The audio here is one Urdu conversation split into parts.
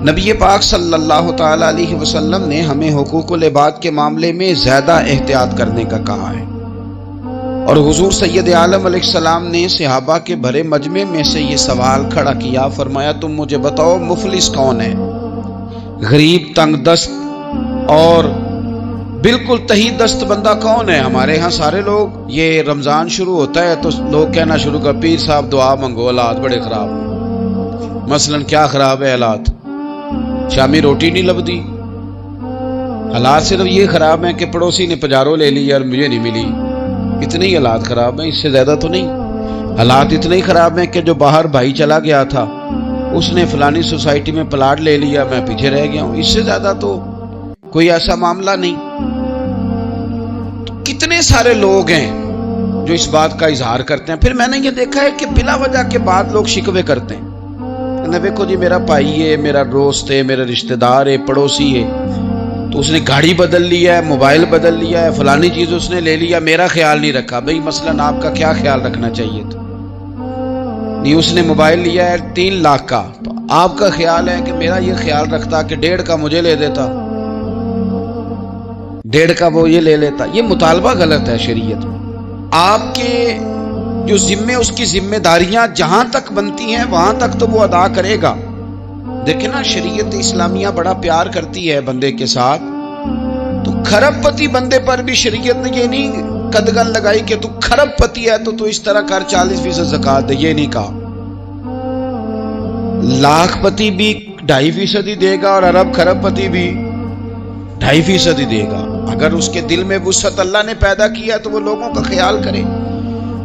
نبی پاک صلی اللہ تعالی علیہ وسلم نے ہمیں حقوق العباد کے معاملے میں زیادہ احتیاط کرنے کا کہا ہے، اور حضور سید عالم علیہ السلام نے صحابہ کے بھرے مجمع میں سے یہ سوال کھڑا کیا، فرمایا تم مجھے بتاؤ مفلس کون ہے؟ غریب، تنگ دست اور بالکل تہی دست بندہ کون ہے؟ ہمارے ہاں سارے لوگ یہ رمضان شروع ہوتا ہے تو لوگ کہنا شروع کر، پیر صاحب دعا منگو، حالات بڑے خراب ہیں۔ مثلا کیا خراب ہے حالات؟ شامی روٹی نہیں لبدی۔ حالات صرف یہ خراب ہیں کہ پڑوسی نے پجارو لے لی اور مجھے نہیں ملی، اتنے ہی حالات خراب ہیں، اس سے زیادہ تو نہیں۔ حالات اتنے ہی خراب ہیں کہ جو باہر بھائی چلا گیا تھا اس نے فلانی سوسائٹی میں پلاٹ لے لیا، میں پیچھے رہ گیا ہوں، اس سے زیادہ تو کوئی ایسا معاملہ نہیں۔ تو کتنے سارے لوگ ہیں جو اس بات کا اظہار کرتے ہیں۔ پھر میں نے یہ دیکھا ہے کہ بلا وجہ کے بعد لوگ شکوے کرتے ہیں، دیکھو جی میرا بھائی ہے، میرا دوست ہے، میرا رشتہ دار ہے، پڑوسی ہے، تو اس نے گاڑی بدل لیا ہے، موبائل بدل لیا ہے، فلانی چیز اس نے لے لیا، میرا خیال نہیں رکھا۔ بھئی مثلا آپ کا کیا خیال رکھنا چاہیے تھا؟ نہیں، اس نے موبائل لیا ہے 3 لاکھ کا، تو آپ کا خیال ہے کہ میرا یہ خیال رکھتا کہ 1.5 کا مجھے لے دیتا، 1.5 کا وہ یہ لے لیتا۔ یہ مطالبہ غلط ہے شریعت میں۔ آپ کے جو ذمے، اس کی ذمہ داریاں جہاں تک بنتی ہیں وہاں تک تو وہ ادا کرے گا۔ دیکھیں نا، شریعت اسلامیہ بڑا پیار کرتی ہے بندے کے ساتھ، تو کھرب پتی بندے پر بھی شریعت نے یہ نہیں قدغن لگائی کہ تو کھرب پتی ہے تو اس طرح کر 40% زکات دے، یہ نہیں کہا۔ لاکھ پتی بھی 2.5% ہی دے گا اور ارب کھرب پتی بھی 2.5% ہی دے گا۔ اگر اس کے دل میں وسعت اللہ نے پیدا کیا تو وہ لوگوں کا خیال کرے۔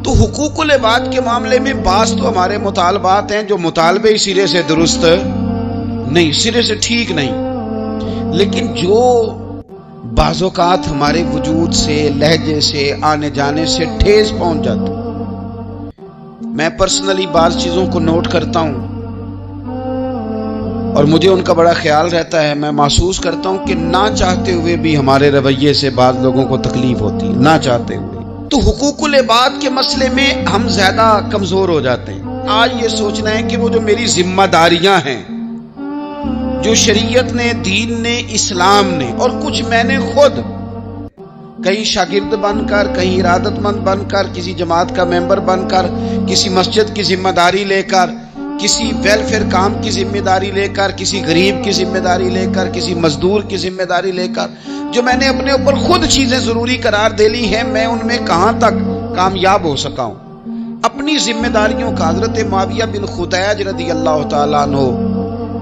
تو حقوق العباد کے معاملے میں بعض تو ہمارے مطالبات ہیں جو مطالبے سرے سے درست نہیں، سرے سے ٹھیک نہیں، لیکن جو بعض اوقات ہمارے وجود سے، لہجے سے، آنے جانے سے ٹھیس پہنچ جاتی، میں پرسنلی بعض چیزوں کو نوٹ کرتا ہوں اور مجھے ان کا بڑا خیال رہتا ہے۔ میں محسوس کرتا ہوں کہ نہ چاہتے ہوئے بھی ہمارے رویے سے بعض لوگوں کو تکلیف ہوتی ہے، نہ چاہتے ہوئے۔ تو حقوق العباد کے مسئلے میں ہم زیادہ کمزور ہو جاتے ہیں۔ آج یہ سوچنا ہے کہ وہ جو میری ذمہ داریاں ہیں، جو شریعت نے، دین نے، اسلام نے، اور کچھ میں نے خود کہیں شاگرد بن کر، کہیں ارادت مند بن کر، کسی جماعت کا ممبر بن کر، کسی مسجد کی ذمہ داری لے کر، کسی ویلفیئر کام کی ذمہ داری لے کر، کسی غریب کی ذمہ داری لے کر، کسی مزدور کی ذمہ داری لے کر، جو میں نے اپنے اوپر خود چیزیں ضروری قرار دے لی ہیں، میں ان میں کہاں تک کامیاب ہو سکا ہوں اپنی ذمہ داریوں کا۔ حضرت معاویہ بن خدیج رضی اللہ تعالیٰ عنہ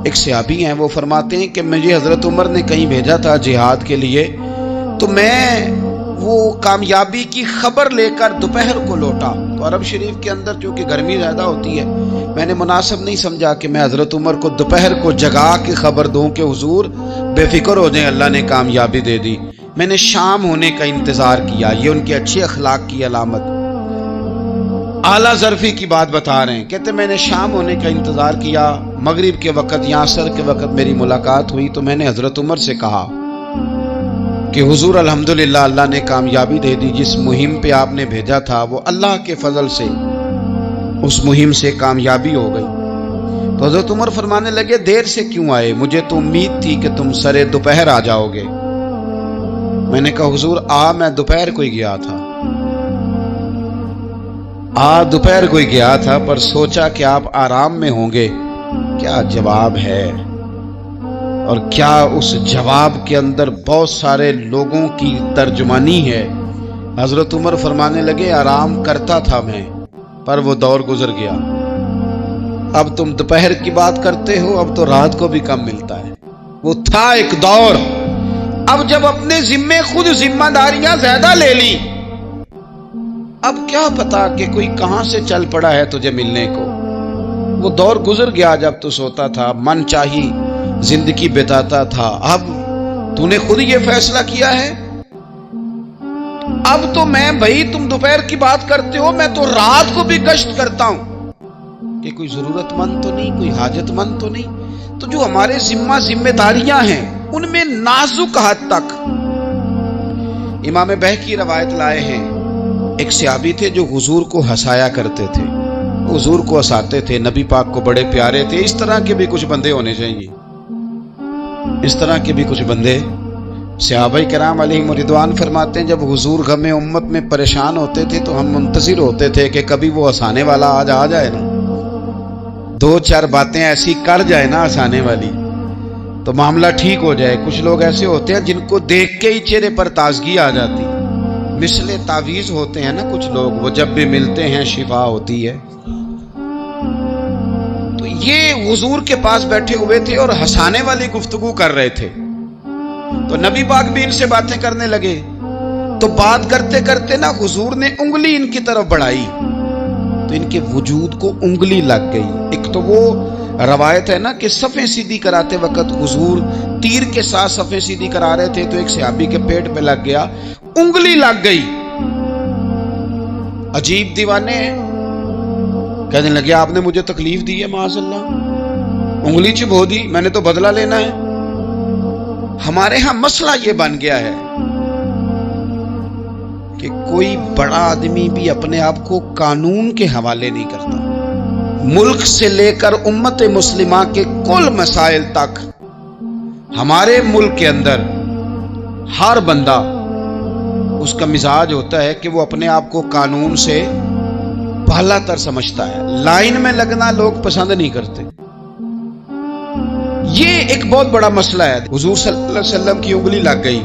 ایک صحابی ہیں، وہ فرماتے ہیں کہ مجھے حضرت عمر نے کہیں بھیجا تھا جہاد کے لیے، تو میں وہ کامیابی کی خبر لے کر دوپہر کو لوٹا، تو عرب شریف کے اندر چونکہ گرمی زیادہ ہوتی ہے، میں نے مناسب نہیں سمجھا کہ میں حضرت عمر کو دوپہر کو جگا کے خبر دوں کہ حضور بے فکر ہو جائیں، اللہ نے کامیابی دے دی۔ میں نے شام ہونے کا انتظار کیا، یہ ان کے اچھے اخلاق کی علامت، اعلیٰ ظرفی کی بات بتا رہے ہیں۔ کہتے میں نے شام ہونے کا انتظار کیا، مغرب کے وقت یا عصر کے وقت میری ملاقات ہوئی، تو میں نے حضرت عمر سے کہا کہ حضور الحمدللہ اللہ نے کامیابی دے دی، جس مہم پہ آپ نے بھیجا تھا وہ اللہ کے فضل سے اس مہم سے کامیابی ہو گئی۔ تو حضرت عمر فرمانے لگے دیر سے کیوں آئے؟ مجھے تو امید تھی کہ تم سرے دوپہر آ جاؤ گے۔ میں نے کہا حضور میں دوپہر کو ہی گیا تھا، دوپہر کو ہی گیا تھا، پر سوچا کہ آپ آرام میں ہوں گے۔ کیا جواب ہے، اور کیا اس جواب کے اندر بہت سارے لوگوں کی ترجمانی ہے۔ حضرت عمر فرمانے لگے آرام کرتا تھا میں، پر وہ دور گزر گیا، اب تم دوپہر کی بات کرتے ہو، اب تو رات کو بھی کم ملتا ہے۔ وہ تھا ایک دور، اب جب اپنے ذمے خود ذمہ داریاں زیادہ لے لی، اب کیا پتا کہ کوئی کہاں سے چل پڑا ہے تجھے ملنے کو۔ وہ دور گزر گیا جب تو سوتا تھا، من چاہی زندگی بتاتا تھا، اب تو نے خود یہ فیصلہ کیا ہے۔ اب تو میں بھائی تم دوپہر کی بات کرتے ہو، میں تو رات کو بھی گشت کرتا ہوں کہ کوئی ضرورت مند تو نہیں، کوئی حاجت مند تو نہیں۔ تو جو ہمارے ذمہ داریاں ہیں ان میں نازک حد تک امام بہقی روایت لائے ہیں، ایک صحابی تھے جو حضور کو ہنسایا کرتے تھے، حضور کو ہنساتے تھے، نبی پاک کو بڑے پیارے تھے۔ اس طرح کے بھی کچھ بندے ہونے چاہیے اس طرح کے بھی کچھ بندے صحابہ کرام علیہم رضوان فرماتے ہیں جب حضور غم امت میں پریشان ہوتے تھے تو ہم منتظر ہوتے تھے کہ کبھی وہ ہنسانے والا آج آ جائے نا، دو چار باتیں ایسی کر جائے نا ہنسانے والی، تو معاملہ ٹھیک ہو جائے۔ کچھ لوگ ایسے ہوتے ہیں جن کو دیکھ کے ہی چہرے پر تازگی آ جاتی، مثل تعویذ ہوتے ہیں نا کچھ لوگ، وہ جب بھی ملتے ہیں شفا ہوتی ہے۔ تو یہ حضور کے پاس بیٹھے ہوئے تھے اور ہنسانے والی گفتگو کر رہے تھے، تو نبی پاک بھی ان سے باتیں کرنے لگے۔ تو بات کرتے کرتے نا حضور نے انگلی ان کی طرف بڑھائی تو ان کے وجود کو انگلی لگ گئی۔ ایک تو وہ روایت ہے نا کہ صفیں سیدھی کراتے وقت حضور تیر کے ساتھ صفیں سیدھی کرا رہے تھے تو ایک صحابی کے پیٹ پہ لگ گیا، انگلی لگ گئی۔ عجیب دیوانے ہیں، کہنے لگے آپ نے مجھے تکلیف دی ہے، معاذ اللہ انگلی چبھو دی، میں نے تو بدلہ لینا ہے۔ ہمارے ہاں مسئلہ یہ بن گیا ہے کہ کوئی بڑا آدمی بھی اپنے آپ کو قانون کے حوالے نہیں کرتا۔ ملک سے لے کر امت مسلمہ کے کل مسائل تک ہمارے ملک کے اندر ہر بندہ اس کا مزاج ہوتا ہے کہ وہ اپنے آپ کو قانون سے بالا تر سمجھتا ہے۔ لائن میں لگنا لوگ پسند نہیں کرتے۔ یہ ایک بہت بڑا مسئلہ ہے۔ حضور صلی اللہ علیہ وسلم کی انگلی لگ گئی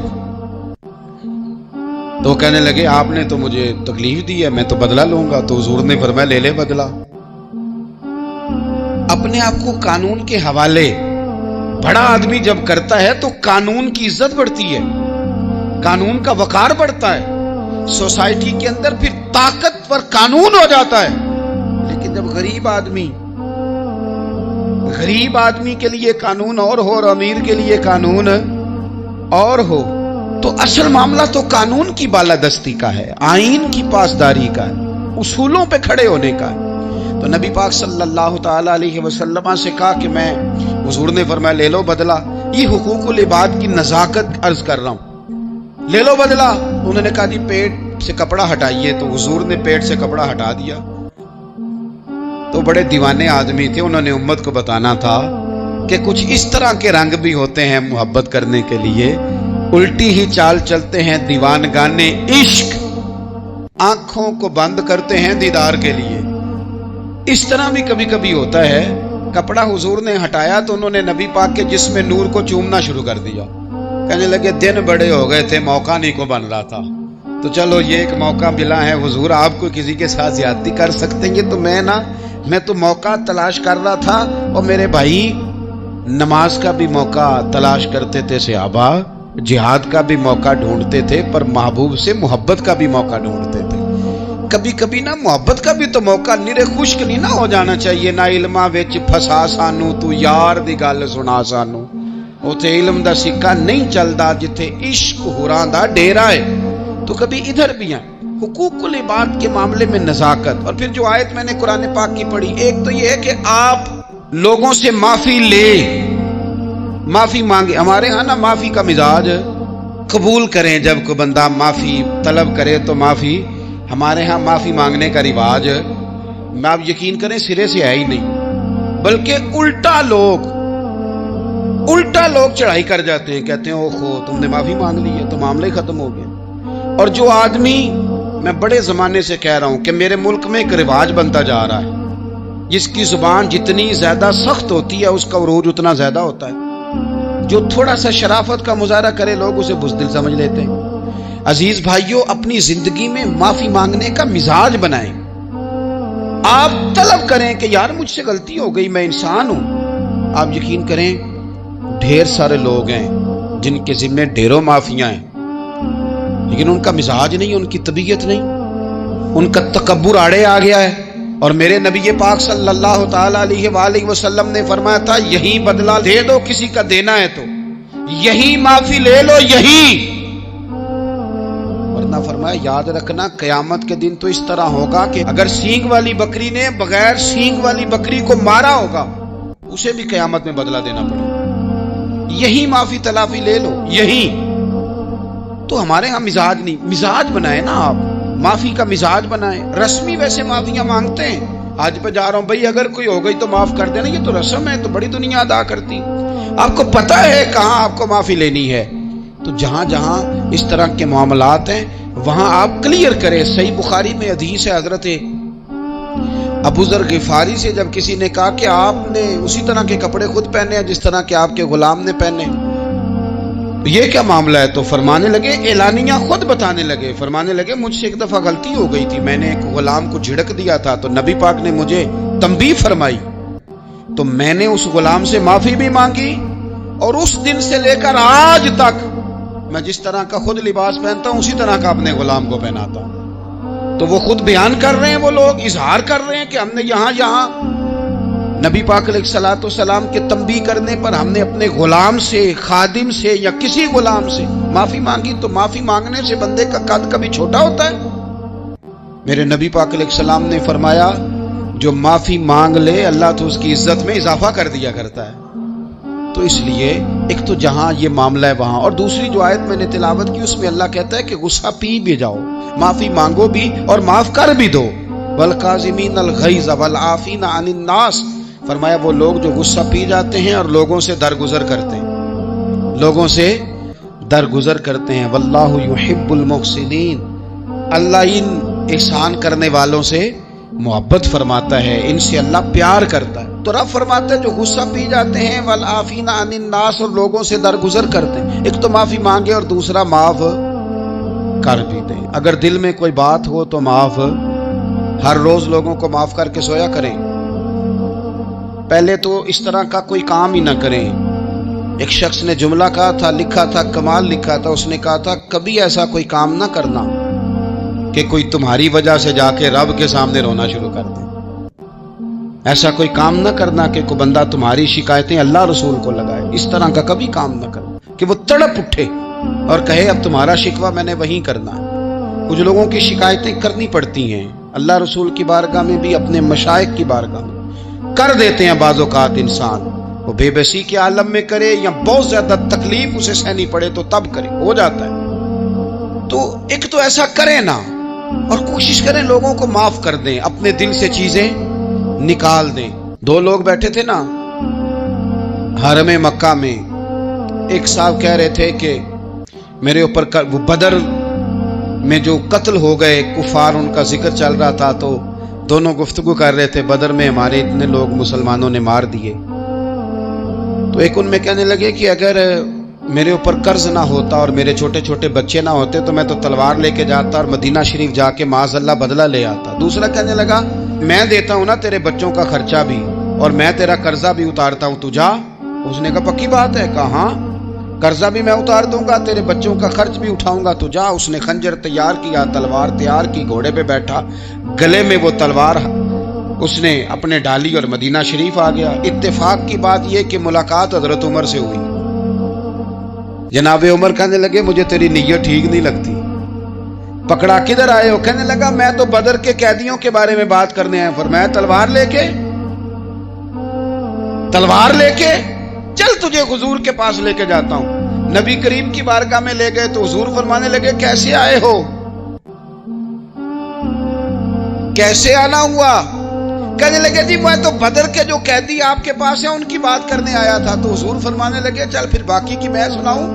تو کہنے لگے آپ نے تو مجھے تکلیف دی ہے، میں تو بدلہ لوں گا۔ تو حضور نے فرمایا لے لے بدلہ۔ اپنے آپ کو قانون کے حوالے بڑا آدمی جب کرتا ہے تو قانون کی عزت بڑھتی ہے، قانون کا وقار بڑھتا ہے، سوسائٹی کے اندر پھر طاقتور قانون ہو جاتا ہے۔ لیکن جب غریب آدمی کے لیے قانون اور ہو اور امیر کے لیے قانون اور ہو، تو اصل معاملہ تو قانون کی بالادستی کا ہے، آئین کی پاسداری کا ہے، اصولوں پہ کھڑے ہونے کا ہے۔ تو نبی پاک صلی اللہ تعالی علیہ وسلم سے کہا کہ میں، حضور نے فرمایا لے لو بدلہ۔ یہ حقوق العباد کی نزاکت عرض کر رہا ہوں، لے لو بدلہ۔ انہوں نے کہا جی پیٹ سے کپڑا ہٹائیے، تو حضور نے پیٹ سے کپڑا ہٹا دیا۔ تو بڑے دیوانے آدمی تھے، انہوں نے امت کو بتانا تھا کہ کچھ اس طرح کے رنگ بھی ہوتے ہیں محبت کرنے کے لیے، الٹی ہی چال چلتے ہیں دیوان گانے عشق، آنکھوں کو بند کرتے ہیں دیدار کے لیے۔ اس طرح بھی کبھی کبھی ہوتا ہے۔ کپڑا حضور نے ہٹایا تو انہوں نے نبی پاک کے جسم نور کو چومنا شروع کر دیا، کہنے لگے دن بڑے ہو گئے تھے، موقع نہیں کو بن رہا تھا، تو چلو یہ ایک موقع ملا ہے، حضور آپ کو کسی کے ساتھ زیادتی کر سکتے ہیں تو میں تو موقع تلاش کر رہا تھا۔ اور میرے بھائی نماز کا بھی موقع تلاش کرتے تھے صحابہ، جہاد کا بھی موقع ڈھونڈتے تھے، پر محبوب سے محبت کا بھی موقع ڈھونڈتے تھے۔ کبھی کبھی نا محبت کا بھی تو موقع نرے خشک نہیں نہ ہو جانا چاہیے۔ نہ علماں وچ پھسا سانو تو یار دی گل سنا سانو، اوتھے علم دا سکہ نہیں چلدا جتھے عشق ہوراں دا ڈیرا ہے۔ تو کبھی ادھر بھی ہیں حقوق العباد کے معاملے میں نزاکت۔ اور پھر جو آیت میں نے قرآن پاک کی پڑھی، ایک تو یہ ہے کہ آپ لوگوں سے معافی لے، معافی مانگے۔ ہمارے ہاں نا معافی کا مزاج، قبول کریں جب کوئی بندہ معافی طلب کرے تو معافی، ہمارے ہاں معافی مانگنے کا رواج میں آپ یقین کریں سرے سے ہے ہی نہیں، بلکہ الٹا لوگ چڑھائی کر جاتے ہیں، کہتے ہیں اوہو تم نے معافی مانگ لی ہے تو معاملہ ہی ختم ہو گیا۔ اور جو آدمی، میں بڑے زمانے سے کہہ رہا ہوں کہ میرے ملک میں ایک رواج بنتا جا رہا ہے، جس کی زبان جتنی زیادہ سخت ہوتی ہے اس کا عروج اتنا زیادہ ہوتا ہے۔ جو تھوڑا سا شرافت کا مظاہرہ کرے لوگ اسے بزدل سمجھ لیتے ہیں۔ عزیز بھائیوں، اپنی زندگی میں معافی مانگنے کا مزاج بنائیں۔ آپ طلب کریں کہ یار مجھ سے غلطی ہو گئی، میں انسان ہوں۔ آپ یقین کریں ڈھیر سارے لوگ ہیں جن کے ذمہ ڈھیروں معافیاں ہیں، لیکن ان کا مزاج نہیں، ان کی طبیعت نہیں، ان کا تکبر آڑے آ گیا ہے۔ اور میرے نبی پاک صلی اللہ تعالی علیہ وآلہ وسلم نے فرمایا تھا یہی بدلہ دے دو کسی کا دینا ہے تو، یہی معافی لے لو، یہی۔ ورنہ فرمایا یاد رکھنا قیامت کے دن تو اس طرح ہوگا کہ اگر سینگ والی بکری نے بغیر سینگ والی بکری کو مارا ہوگا اسے بھی قیامت میں بدلہ دینا پڑے گا۔ یہی معافی تلافی لے لو، یہی۔ تو ہمارے ہاں مزاج نہیں، مزاج بنائے نا آپ، معافی کا مزاج بنائیں۔ رسمی ویسے معافیاں مانگتے ہیں، آج پہ جا رہا ہوں بھائی اگر کوئی ہو گئی تو معاف کر دینا، یہ تو رسم ہے، تو بڑی دنیا ادا کرتی، آپ کو پتا ہے کہاں آپ کو معافی لینی ہے۔ تو جہاں جہاں اس طرح کے معاملات ہیں وہاں آپ کلیئر کریں۔ صحیح بخاری میں حدیث ہے حضرت ابو ذر غفاری سے، جب کسی نے کہا کہ آپ نے اسی طرح کے کپڑے خود پہنے ہیں جس طرح کے آپ کے غلام نے پہنے، یہ کیا معاملہ ہے؟ تو فرمانے لگے، اعلانیہ خود بتانے لگے، فرمانے لگے مجھ سے ایک دفعہ غلطی ہو گئی تھی، میں نے ایک غلام کو جھڑک دیا تھا تو نبی پاک نے مجھے تنبیہ فرمائی، تو میں نے اس غلام سے معافی بھی مانگی، اور اس دن سے لے کر آج تک میں جس طرح کا خود لباس پہنتا ہوں اسی طرح کا اپنے غلام کو پہناتا ہوں۔ تو وہ خود بیان کر رہے ہیں، وہ لوگ اظہار کر رہے ہیں کہ ہم نے یہاں نبی پاک علیہ الصلوۃ والسلام کے تنبیہ کرنے پر ہم نے اپنے غلام سے، خادم سے یا کسی غلام سے معافی مانگی۔ تو معافی مانگنے سے بندے کا قد کبھی چھوٹا ہوتا ہے؟ میرے نبی پاک علیہ السلام نے فرمایا جو معافی مانگ لے اللہ تو اس کی عزت میں اضافہ کر دیا کرتا ہے۔ تو اس لیے ایک تو جہاں یہ معاملہ ہے وہاں، اور دوسری جو آیت میں نے تلاوت کی اس میں اللہ کہتا ہے کہ غصہ پی بھی جاؤ، معافی مانگو بھی اور معاف کر بھی دو، والکاظمین الغیظ والعافین عن الناس، فرمایا وہ لوگ جو غصہ پی جاتے ہیں اور لوگوں سے درگزر کرتے ہیں، لوگوں سے درگزر کرتے ہیں۔ واللہ یحب المحسنین، اللہ ان احسان کرنے والوں سے محبت فرماتا ہے، ان سے اللہ پیار کرتا ہے۔ تو رب فرماتا ہے جو غصہ پی جاتے ہیں والعافین عن الناس، اور لوگوں سے درگزر کرتے ہیں، ایک تو معافی مانگے اور دوسرا معاف کر بھی دیں۔ اگر دل میں کوئی بات ہو تو معاف، ہر روز لوگوں کو معاف کر کے سویا کریں، پہلے تو اس طرح کا کوئی کام ہی نہ کریں۔ ایک شخص نے جملہ کہا تھا، لکھا تھا، کمال لکھا تھا، اس نے کہا تھا کبھی ایسا کوئی کام نہ کرنا کہ کوئی تمہاری وجہ سے جا کے رب کے سامنے رونا شروع کر دے، ایسا کوئی کام نہ کرنا کہ کوئی بندہ تمہاری شکایتیں اللہ رسول کو لگائے، اس طرح کا کبھی کام نہ کرنا کہ وہ تڑپ اٹھے اور کہے اب تمہارا شکوہ میں نے وہیں کرنا ہے۔ کچھ لوگوں کی شکایتیں کرنی پڑتی ہیں اللہ رسول کی بارگاہ میں بھی، اپنے مشائخ کی بارگاہ میں کر دیتے ہیں، بعض اوقات انسان وہ بے بسی کے عالم میں کرے یا بہت زیادہ تکلیف اسے سہنی پڑے تو تب کرے، ہو جاتا ہے۔ تو ایک تو ایسا کریں نا، اور کوشش کریں لوگوں کو معاف کر دیں، اپنے دل سے چیزیں نکال دیں۔ دو لوگ بیٹھے تھے نا حرم مکہ میں، ایک صاحب کہہ رہے تھے کہ میرے اوپر وہ بدر میں جو قتل ہو گئے کفار ان کا ذکر چل رہا تھا، تو دونوں گفتگو کر رہے تھے بدر میں ہمارے اتنے لوگ مسلمانوں نے مار دیے۔ تو ایک ان میں کہنے لگے کہ اگر میرے اوپر قرض نہ ہوتا اور میرے چھوٹے چھوٹے بچے نہ ہوتے تو میں تو تلوار لے کے جاتا اور مدینہ شریف جا کے معاذ اللہ بدلہ لے آتا۔ دوسرا کہنے لگا میں دیتا ہوں نا تیرے بچوں کا خرچہ بھی اور میں تیرا قرضہ بھی اتارتا ہوں، تو جا۔ اس نے کہا پکی بات ہے؟ کہا ہاں، قرضہ بھی میں اتار دوں گا، تیرے بچوں کا خرچ بھی اٹھاؤں گا، تو جا۔ اس نے خنجر تیار کیا، تلوار تیار کی، گھوڑے پہ بیٹھا، گلے میں وہ تلوار اس نے اپنے ڈالی اور مدینہ شریف آ گیا۔ اتفاق کی بات یہ کہ ملاقات حضرت عمر سے ہوئی۔ جناب عمر کہنے لگے مجھے تیری نیت ٹھیک نہیں لگتی، پکڑا کدھر آئے ہو؟ کہنے لگا میں تو بدر کے قیدیوں کے بارے میں بات کرنے آیا۔ فرمایا تلوار لے کے چل تجھے حضور کے پاس لے کے جاتا ہوں۔ نبی کریم کی بارگاہ میں لے گئے تو حضور فرمانے لگے کیسے آئے ہو، کیسے آنا ہوا؟ کہنے لگے جی میں تو بدر کے جو قیدی آپ کے پاس ہیں ان کی بات کرنے آیا تھا۔ تو حضور فرمانے لگے چل پھر باقی کی میں سناؤں۔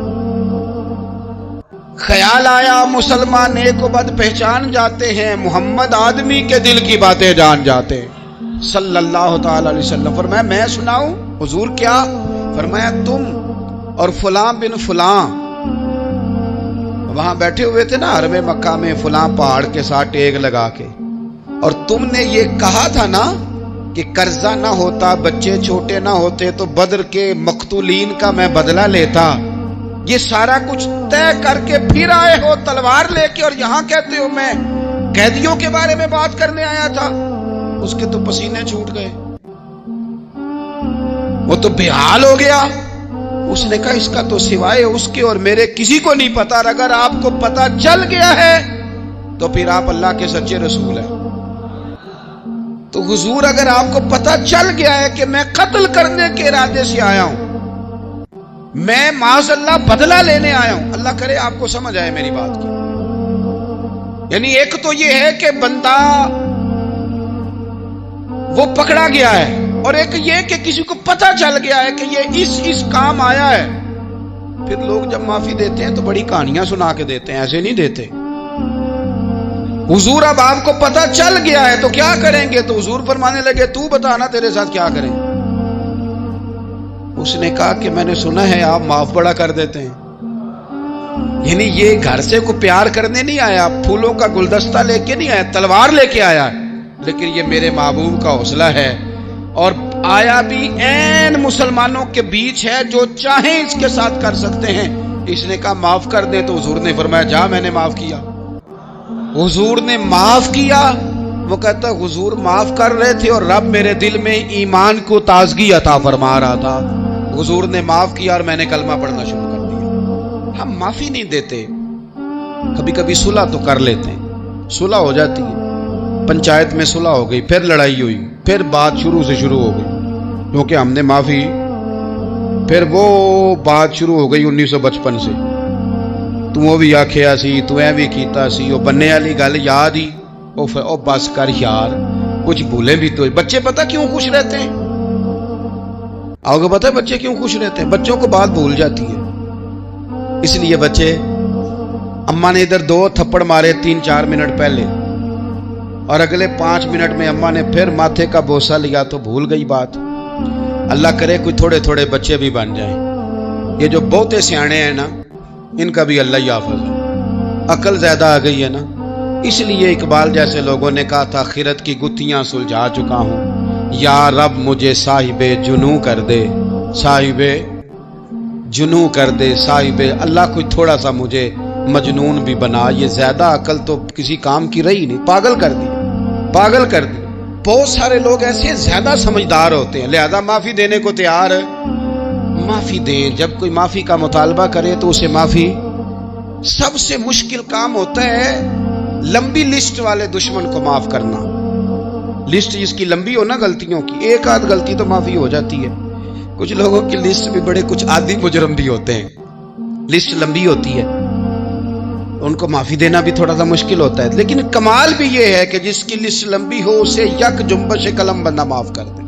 خیال آیا مسلمان نیک و بد پہچان جاتے ہیں، محمد آدمی کے دل کی باتیں جان جاتے ہیں صلی اللہ تعالی علیہ وسلم۔ فرمایا میں سناؤں؟ حضور کیا؟ فرمایا تم اور فلاں بن فلاں وہاں بیٹھے ہوئے تھے نا حرم مکہ میں فلاں پہاڑ کے ساتھ ٹیک لگا کے، اور تم نے یہ کہا تھا نا کہ قرضہ نہ ہوتا، بچے چھوٹے نہ ہوتے تو بدر کے مقتولین کا میں بدلہ لیتا۔ یہ سارا کچھ طے کر کے پھر آئے ہو تلوار لے کے، اور یہاں کہتے ہو میں قیدیوں کے بارے میں بات کرنے آیا تھا۔ اس کے تو پسینے چھوٹ گئے، وہ تو بے حال ہو گیا۔ اس نے کہا اس کا تو سوائے اس کے اور میرے کسی کو نہیں پتا، اور اگر آپ کو پتا چل گیا ہے تو پھر آپ اللہ کے سچے رسول ہیں۔ تو حضور اگر آپ کو پتا چل گیا ہے کہ میں قتل کرنے کے ارادے سے آیا ہوں، میں معاذ اللہ بدلہ لینے آیا ہوں، اللہ کرے آپ کو سمجھ آئے میری بات کی۔ یعنی ایک تو یہ ہے کہ بندہ وہ پکڑا گیا ہے، اور ایک یہ کہ کسی کو پتہ چل گیا ہے کہ یہ اس کام آیا ہے۔ پھر لوگ جب معافی دیتے ہیں تو بڑی کہانیاں سنا کے دیتے ہیں، ایسے نہیں دیتے۔ حضور اب آپ کو پتہ چل گیا ہے تو کیا کریں گے؟ تو حضور فرمانے لگے تو بتانا تیرے ساتھ کیا کریں۔ اس نے کہا کہ میں نے سنا ہے آپ معاف بڑا کر دیتے ہیں، یعنی یہ گھر سے کو پیار کرنے نہیں آیا، پھولوں کا گلدستہ لے کے نہیں آیا، تلوار لے کے آیا، لیکن یہ میرے محبوب کا حوصلہ ہے، اور آیا بھی عین مسلمانوں کے بیچ ہے، جو چاہیں اس کے ساتھ کر سکتے ہیں۔ اس نے کہا معاف کر دے، تو حضور نے فرمایا جا میں نے معاف کیا۔ حضور نے معاف کیا۔ وہ کہتا حضور معاف کر رہے تھے اور رب میرے دل میں ایمان کو تازگی عطا فرما رہا تھا، حضور نے معاف کیا اور میں نے کلمہ پڑھنا شروع کر دیا۔ ہم معافی نہیں دیتے، کبھی کبھی صلح تو کر لیتے ہیں، صلح ہو جاتی ہے، پنچایت میں صلح ہو گئی، پھر لڑائی ہوئی، پھر بات شروع سے شروع ہو گئی، کیونکہ ہم نے معافی، پھر وہ بات شروع ہو گئی 1955 سے، تو وہ بھی آکھیا سی، تو اے بھی کیتا سی، وہ بننے والی گل یاد ہی، او بس کر یار، کچھ بھولیں بھی تو۔ بچے پتہ کیوں خوش رہتے ہیں؟ آپ کو پتہ ہے بچے کیوں خوش رہتے ہیں؟ بچوں کو بات بھول جاتی ہے، اس لیے بچے، اماں نے ادھر 2 تھپڑ مارے 3-4 منٹ پہلے، اور اگلے 5 منٹ میں اماں نے پھر ماتھے کا بوسہ لیا تو بھول گئی بات۔ اللہ کرے کوئی تھوڑے تھوڑے بچے بھی بن جائیں، یہ جو بہتے سیانے ہیں نا، ان کا بھی اللہ ہی حافظ ہے، عقل زیادہ آ گئی ہے نا۔ اس لیے اقبال جیسے لوگوں نے کہا تھا خرد کی گتھیاں سلجھا چکا ہوں، یا رب مجھے صاحب جنوں کر دے، صاحب جنوں کر دے، صاحب اللہ کوئی تھوڑا سا مجھے مجنون بھی بنا۔ یہ زیادہ عقل تو کسی کام کی رہی نہیں، پاگل کر دی، پاگل کر دی۔ بہت سارے لوگ ایسے زیادہ سمجھدار ہوتے ہیں، لہذا معافی دینے کو تیار، معافی دیں۔ جب کوئی معافی کا مطالبہ کرے تو اسے معافی، سب سے مشکل کام ہوتا ہے لمبی لسٹ والے دشمن کو معاف کرنا۔ لسٹ جس کی لمبی ہو نا غلطیوں کی، ایک آدھ غلطی تو معافی ہو جاتی ہے، کچھ لوگوں کی لسٹ بھی بڑے کچھ عادی مجرم بھی ہوتے ہیں، لسٹ لمبی ہوتی ہے، ان کو معافی دینا بھی تھوڑا سا مشکل ہوتا ہے۔ لیکن کمال بھی یہ ہے کہ جس کی لسٹ لمبی ہو اسے یک جنبش قلم بندہ معاف کر دے،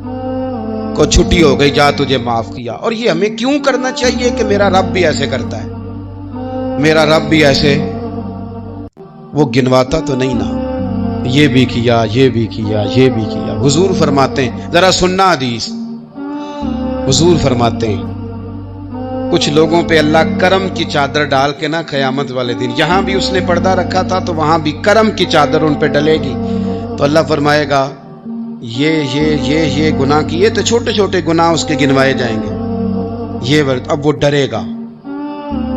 کو چھٹی ہو گئی جا تجھے معاف کیا۔ اور یہ ہمیں کیوں کرنا چاہیے کہ میرا رب بھی ایسے کرتا ہے، میرا رب بھی ایسے، وہ گنواتا تو نہیں نا، یہ بھی کیا، یہ بھی کیا، یہ بھی کیا۔ حضور فرماتے ہیں، ذرا سننا حدیث، حضور فرماتے ہیں کچھ لوگوں پہ اللہ کرم کی چادر ڈال کے نا قیامت والے دن، یہاں بھی اس نے پردہ رکھا تھا تو وہاں بھی کرم کی چادر ان پہ ڈلے گی، تو اللہ فرمائے گا یہ گناہ کیے تو چھوٹے چھوٹے گناہ اس کے گنوائے جائیں گے، یہ اب وہ ڈرے گا،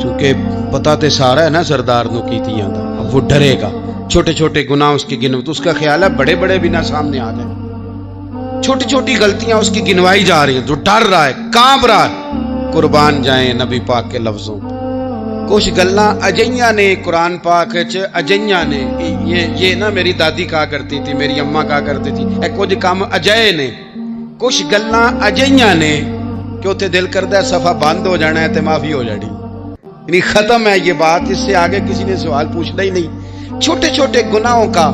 چونکہ پتہ تے سارا ہے نا سردار نو کیتیاں دا، اب وہ ڈرے گا، چھوٹے چھوٹے گناہ اس کے گنو، تو اس کا خیال ہے بڑے بڑے بھی نہ سامنے آ جائیں، چھوٹی چھوٹی غلطیاں اس کی گنوائی جا رہی ہیں، جو ڈر رہا ہے، کانپ رہا ہے۔ قربان جائیں نبی پاک کے لفظوں، کچھ گلاں اجیاں نے قرآن پاک چ، اجیاں نے، یہ نا میری دادی کہا کرتی تھی، میری اماں کہا کرتی تھی، اے کچھ کام اجائے نے، کچھ گلاں اجیاں نے کہ اتنے دل کردا ہے صفحہ بند ہو جانا ہے تے معافی ہو جانی، یعنی ختم ہے یہ بات، اس سے آگے کسی نے سوال پوچھنا ہی نہیں۔ چھوٹے چھوٹے گناہوں کا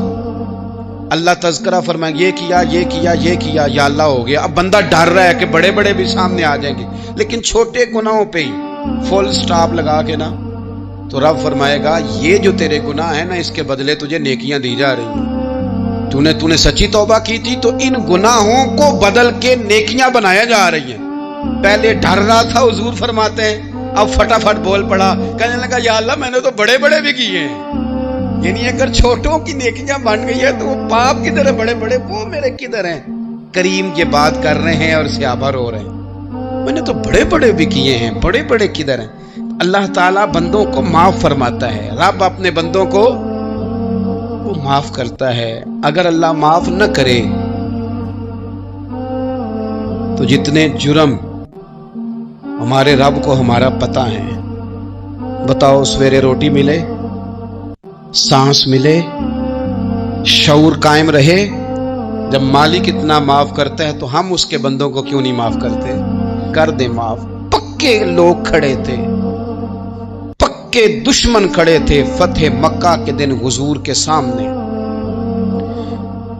اللہ تذکرہ فرمائیں، یہ کیا یہ کیا یہ کیا، یا اللہ ہو گیا۔ اب بندہ ڈر رہا ہے کہ بڑے بڑے بھی سامنے آ جائیں گے، لیکن چھوٹے گناہوں پہ ہی فل سٹاپ لگا کے نا، تو رب فرمائے گا یہ جو تیرے گناہ ہیں نا، اس کے بدلے تجھے نیکیاں دی جا رہی ہیں، تو نے سچی توبہ کی تھی تو ان گناہوں کو بدل کے نیکیاں بنایا جا رہی ہیں۔ پہلے ڈر رہا تھا، حضور فرماتے ہیں، اب فٹافٹ بول پڑا، کہنے لگا یا اللہ میں نے تو بڑے بڑے بھی کیے ہیں، یعنی اگر چھوٹوں کی نیکیاں بن گئی ہے تو وہ پاپ کدھر ہے، بڑے بڑے وہ میرے کدھر ہیں۔ کریم یہ بات کر رہے ہیں اور صحابہ رو رہے ہیں، میں نے تو بڑے بڑے بھی کیے ہیں، بڑے بڑے کدھر ہیں۔ اللہ تعالیٰ بندوں کو معاف فرماتا ہے، رب اپنے بندوں کو وہ معاف کرتا ہے۔ اگر اللہ معاف نہ کرے تو جتنے جرم ہمارے رب کو ہمارا پتہ ہے، بتاؤ سویرے روٹی ملے، سانس ملے، شعور قائم رہے، جب مالک اتنا معاف کرتا ہے تو ہم اس کے بندوں کو کیوں نہیں معاف کرتے؟ کر دیں معاف۔ پکے لوگ کھڑے تھے، پکے دشمن کھڑے تھے فتح مکہ کے دن حضور کے سامنے،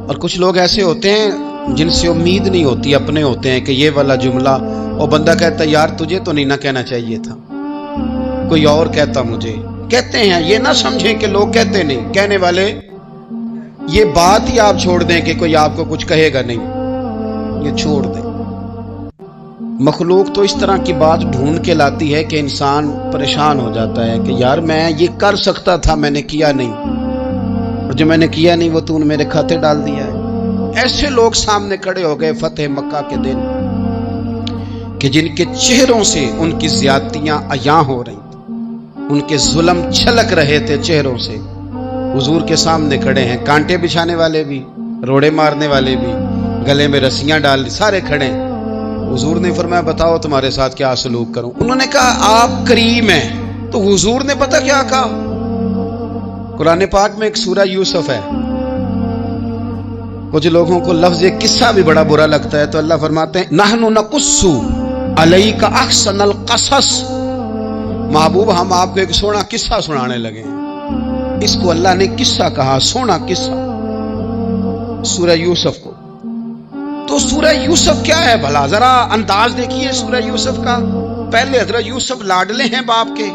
اور کچھ لوگ ایسے ہوتے ہیں جن سے امید نہیں ہوتی، اپنے ہوتے ہیں کہ یہ والا جملہ اور بندہ کہتا ہے یار تجھے تو نہیں نہ کہنا چاہیے تھا، کوئی اور کہتا مجھے. کہتے ہیں یہ نہ سمجھیں کہ لوگ کہتے نہیں، کہنے والے. یہ بات ہی آپ چھوڑ دیں کہ کوئی آپ کو کچھ کہے گا نہیں، یہ چھوڑ دیں. مخلوق تو اس طرح کی بات ڈھونڈ کے لاتی ہے کہ انسان پریشان ہو جاتا ہے کہ یار میں یہ کر سکتا تھا، میں نے کیا نہیں، اور جو میں نے کیا نہیں وہ تو نے میرے کھاتے ڈال دیا ہے. ایسے لوگ سامنے کھڑے ہو گئے فتح مکہ کے دن کہ جن کے چہروں سے ان کی زیادتیاں عیاں ہو رہی تھیں، ان کے ظلم چھلک رہے تھے چہروں سے. حضور کے سامنے کھڑے ہیں، کانٹے بچھانے والے بھی، روڑے مارنے والے بھی، گلے میں رسیاں ڈال، سارے کھڑے ہیں. حضور نے فرمایا بتاؤ تمہارے ساتھ کیا سلوک کروں. انہوں نے کہا آپ کریم ہیں. تو حضور نے پتہ کیا کہا؟ قرآن پاک میں ایک سورہ یوسف ہے. کچھ لوگوں کو لفظ قصہ بھی بڑا برا لگتا ہے، تو اللہ فرماتے ہیں نحن نقص علیک احسن القصص. محبوب ہم آپ کو ایک سونا قصہ سنانے لگے ہیں. اس کو اللہ نے قصہ کہا، سونا قصہ، سورہ یوسف کو. تو سورہ یوسف کیا ہے بھلا؟ ذرا انداز دیکھیے سورہ یوسف کا. پہلے حضرت یوسف لاڈلے ہیں باپ کے،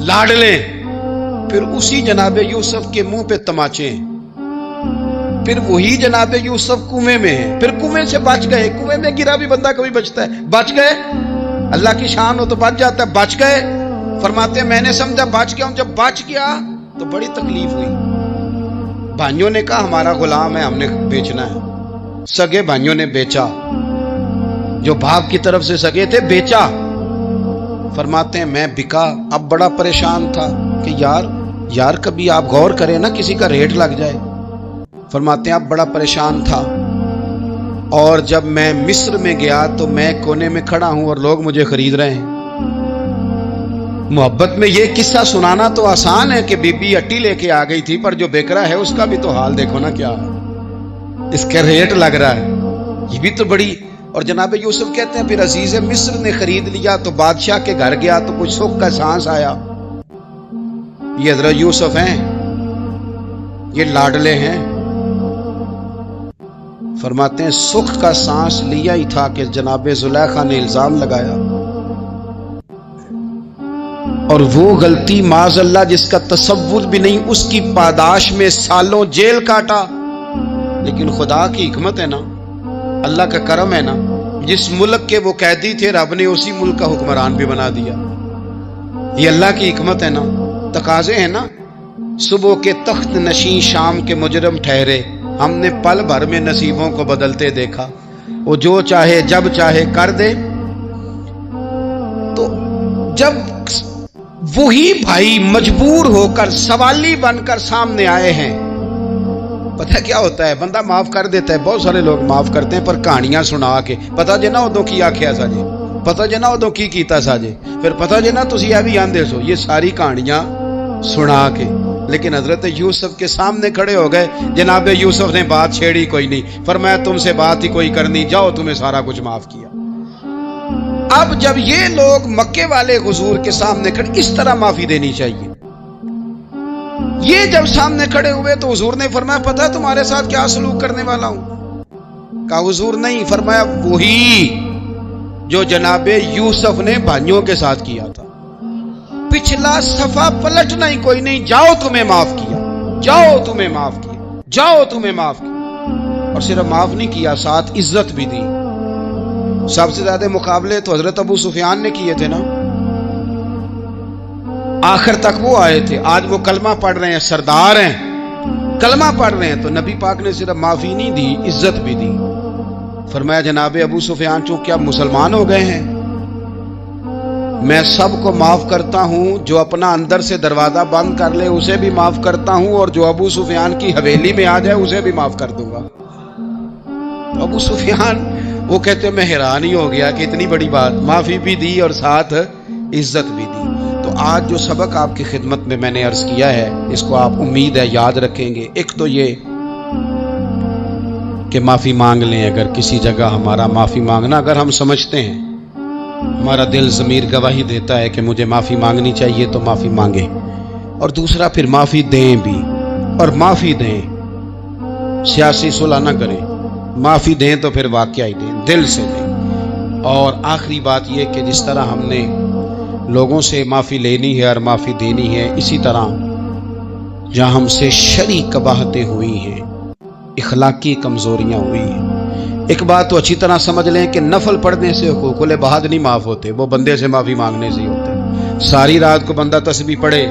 لاڈلے. پھر اسی جناب یوسف کے منہ پہ تماچے ہیں. پھر وہی جناب یوسف کنویں میں ہے، پھر کنویں سے بچ گئے. کنویں میں گرا بھی بندہ کبھی بچتا ہے؟ بچ گئے. اللہ کی شان ہو تو بچ جاتا ہے. بچ گئے. فرماتے ہیں میں نے سمجھا بچ گیا ہوں. جب بچ گیا تو بڑی تکلیف ہوئی. بھائیوں نے کہا ہمارا غلام ہے، ہم نے بیچنا ہے. سگے بھائیوں نے بیچا، جو باپ کی طرف سے سگے تھے بیچا. فرماتے ہیں میں بکا. اب بڑا پریشان تھا کہ یار کبھی آپ غور کریں نا، کسی کا ریٹ لگ جائے. فرماتے ہیں اب بڑا پریشان تھا، اور جب میں مصر میں گیا تو میں کونے میں کھڑا ہوں اور لوگ مجھے خرید رہے ہیں. محبت میں یہ قصہ سنانا تو آسان ہے کہ بی بی اٹی لے کے آ گئی تھی، پر جو بیکرا ہے اس کا بھی تو حال دیکھو نا کیا ہے، اس کا ریٹ لگ رہا ہے. یہ بھی تو بڑی. اور جناب یوسف کہتے ہیں پھر عزیز مصر نے خرید لیا تو بادشاہ کے گھر گیا تو کچھ سکھ کا سانس آیا. یہ حضرت یوسف ہیں، یہ لاڈلے ہیں. فرماتے ہیں سکھ کا سانس لیا ہی تھا کہ جناب زلیخا نے الزام لگایا، اور وہ غلطی معاذ اللہ جس کا تصور بھی نہیں، اس کی پاداش میں سالوں جیل کاٹا. لیکن خدا کی حکمت ہے نا، اللہ کا کرم ہے نا، جس ملک کے وہ قیدی تھے رب نے اسی ملک کا حکمران بھی بنا دیا. یہ اللہ کی حکمت ہے نا، تقاضے ہیں نا. صبح کے تخت نشین شام کے مجرم ٹھہرے، ہم نے پل بھر میں نصیبوں کو بدلتے دیکھا. وہ جو چاہے جب چاہے کر دے. تو جب وہی بھائی مجبور ہو کر سوالی بن کر سامنے آئے ہیں، پتہ کیا ہوتا ہے؟ بندہ معاف کر دیتا ہے، بہت سارے لوگ معاف کرتے ہیں، پر کہانیاں سنا کے پتہ جنا ادوں کی آخیا سا جی، پتہ جنا ادوں کی کیتا سا جی، پھر پتہ جنا تسی یہ بھی آندے سو. یہ ساری کہانیاں سنا کے. لیکن حضرت یوسف کے سامنے کھڑے ہو گئے. جناب یوسف نے بات چھیڑی کوئی نہیں، فرمایا تم سے بات ہی کوئی کرنی، جاؤ تمہیں سارا کچھ معاف کیا. اب جب یہ لوگ مکے والے حضور کے سامنے کھڑے، اس طرح معافی دینی چاہیے. یہ جب سامنے کھڑے ہوئے تو حضور نے فرمایا پتہ ہے تمہارے ساتھ کیا سلوک کرنے والا ہوں؟ کہا حضور نہیں. فرمایا وہی جو جناب یوسف نے بھائیوں کے ساتھ کیا تھا. پچھلا صفحہ پلٹنا ہی کوئی نہیں. جاؤ تمہیں معاف کیا، جاؤ تمہیں معاف کیا، جاؤ تمہیں معاف کیا. اور صرف معاف نہیں کیا، ساتھ عزت بھی دی. سب سے زیادہ مقابلے تو حضرت ابو سفیان نے کیے تھے نا، آخر تک وہ آئے تھے. آج وہ کلمہ پڑھ رہے ہیں، سردار ہیں، کلمہ پڑھ رہے ہیں. تو نبی پاک نے صرف معافی نہیں دی، عزت بھی دی. فرمایا جناب ابو سفیان چونکہ اب مسلمان ہو گئے ہیں، میں سب کو معاف کرتا ہوں. جو اپنا اندر سے دروازہ بند کر لے اسے بھی معاف کرتا ہوں، اور جو ابو سفیان کی حویلی میں آ جائے اسے بھی معاف کر دوں گا. ابو سفیان وہ کہتے میں حیران ہی ہو گیا کہ اتنی بڑی بات، معافی بھی دی اور ساتھ عزت بھی دی. تو آج جو سبق آپ کی خدمت میں میں نے عرض کیا ہے، اس کو آپ امید ہے یاد رکھیں گے. ایک تو یہ کہ معافی مانگ لیں. اگر کسی جگہ ہمارا معافی مانگنا اگر ہم سمجھتے ہیں، ہمارا دل ضمیر گواہی دیتا ہے کہ مجھے معافی مانگنی چاہیے، تو معافی مانگیں. اور دوسرا پھر معافی دیں بھی، اور معافی دیں، سیاسی صلح نہ کریں. معافی دیں تو پھر واقعہ ہی دیں، دل سے دیں۔ اور آخری بات یہ کہ جس طرح ہم نے لوگوں سے معافی لینی ہے اور معافی دینی ہے، اسی طرح جہاں ہم سے شرعی قباحتیں ہوئی ہیں، اخلاقی کمزوریاں ہوئی ہیں، ایک بات تو اچھی طرح سمجھ لیں کہ نفل پڑھنے سے حقوق العباد نہیں معاف ہوتے، وہ بندے سے معافی مانگنے سے ہی ہوتے۔ ساری رات کو بندہ تسبیح پڑھے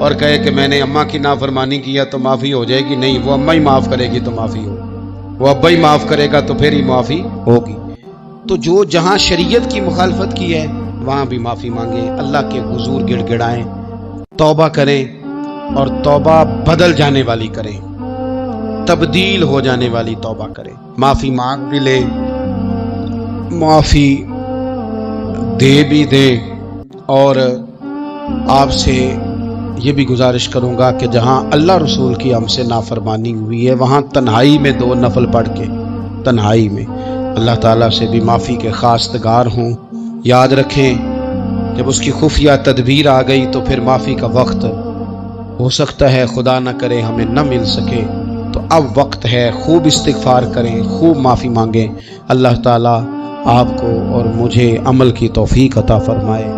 اور کہے کہ میں نے اماں کی نافرمانی کیا تو معافی ہو جائے گی، نہیں، وہ اماں ہی معاف کرے گی تو معافی ہوگی، وہ ابا ہی معاف کرے گا تو پھر ہی معافی ہوگی۔ تو جو جہاں شریعت کی مخالفت کی ہے وہاں بھی معافی مانگیں، اللہ کے حضور گڑ گڑائیں، توبہ کریں، اور توبہ بدل جانے والی کریں، تبدیل ہو جانے والی توبہ کریں۔ معافی مانگ بھی لیں، معافی دے بھی دیں، اور آپ سے یہ بھی گزارش کروں گا کہ جہاں اللہ رسول کی ہم سے نافرمانی ہوئی ہے وہاں تنہائی میں 2 نفل پڑھ کے تنہائی میں اللہ تعالیٰ سے بھی معافی کے خواستگار ہوں۔ یاد رکھیں جب اس کی خفیہ تدبیر آ گئی تو پھر معافی کا وقت ہو سکتا ہے خدا نہ کرے ہمیں نہ مل سکے، تو اب وقت ہے، خوب استغفار کریں، خوب معافی مانگیں۔ اللہ تعالیٰ آپ کو اور مجھے عمل کی توفیق عطا فرمائے۔